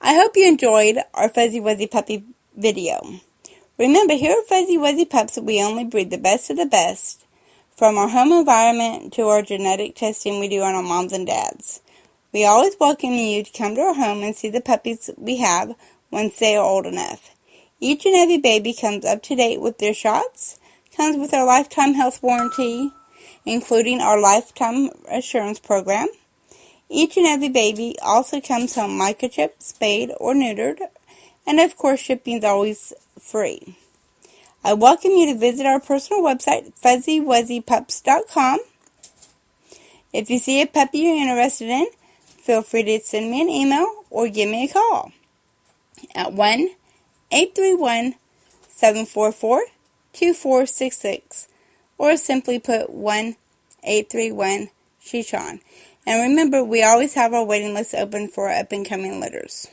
I hope you enjoyed our Fuzzy Wuzzy Puppy video. Remember, here at Fuzzy Wuzzy Pups, we only breed the best of the best. From our home environment to our genetic testing we do on our moms and dads. We always welcome you to come to our home and see the puppies we have once they are old enough. Each and every baby comes up to date with their shots, comes with our lifetime health warranty, including our lifetime assurance program. Each and every baby also comes home microchipped, spayed, or neutered, and of course shipping is always free. I welcome you to visit our personal website, fuzzywuzzypups.com. If you see a puppy you're interested in, feel free to send me an email or give me a call at 1-831-744-2466 or simply put 1-831-Shichon. And remember, we always have our waiting list open for up-and-coming litters.